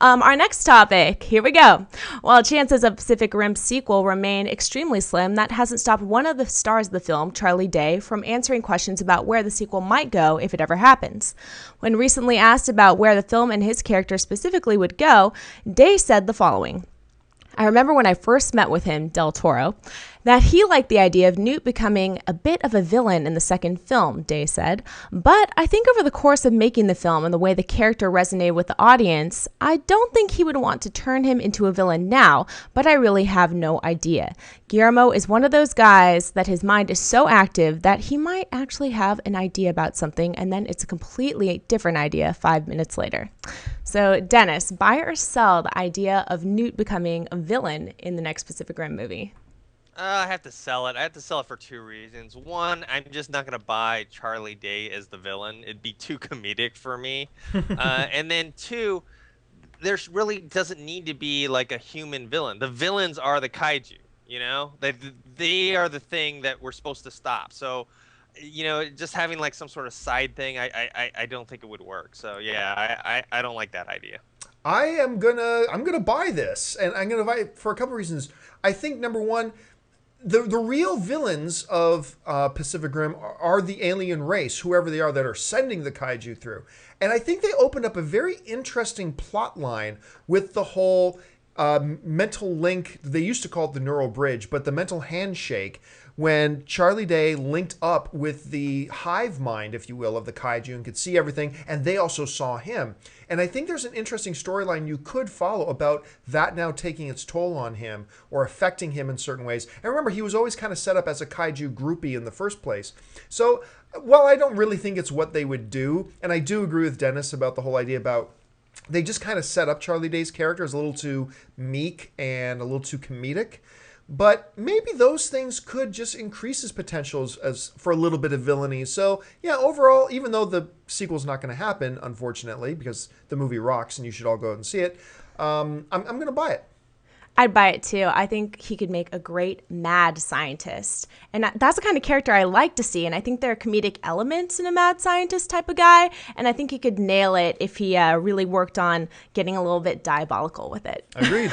Our next topic, here we go. While chances of Pacific Rim sequel remain extremely slim, that hasn't stopped one of the stars of the film, Charlie Day, from answering questions about where the sequel might go if it ever happens. When recently asked about where the film and his character specifically would go, Day said the following. I remember when I first met with him, Del Toro, that he liked the idea of Newt becoming a bit of a villain in the second film, Day said. But I think over the course of making the film and the way the character resonated with the audience, I don't think he would want to turn him into a villain now, but I really have no idea. Guillermo is one of those guys that his mind is so active that he might actually have an idea about something and then it's a completely different idea 5 minutes later. So, Dennis, buy or sell the idea of Newt becoming a villain in the next Pacific Rim movie? I have to sell it. I have to sell it for two reasons. One, I'm just not going to buy Charlie Day as the villain. It'd be too comedic for me. And then two, there's really doesn't need to be like a human villain. The villains are the kaiju, you know? They are the thing that we're supposed to stop. So, you know, just having like some sort of side thing, I don't think it would work. So, yeah, I don't like that idea. I'm gonna buy this, and I'm gonna buy it for a couple reasons. I think number one, the real villains of Pacific Rim are the alien race, whoever they are, that are sending the kaiju through. And I think they opened up a very interesting plot line with the whole mental link. They used to call it the neural bridge, but the mental handshake, when Charlie Day linked up with the hive mind, if you will, of the kaiju and could see everything, and they also saw him. And I think there's an interesting storyline you could follow about that now taking its toll on him or affecting him in certain ways. And remember, he was always kind of set up as a kaiju groupie in the first place. So, while I don't really think it's what they would do, and I do agree with Dennis about the whole idea about they just kind of set up Charlie Day's character as a little too meek and a little too comedic. But maybe those things could just increase his potentials as for a little bit of villainy. So, yeah, overall, even though the sequel's not going to happen, unfortunately, because the movie rocks and you should all go out and see it, I'm going to buy it. I'd buy it too. I think he could make a great mad scientist. And that's the kind of character I like to see. And I think there are comedic elements in a mad scientist type of guy. And I think he could nail it if he really worked on getting a little bit diabolical with it. Agreed.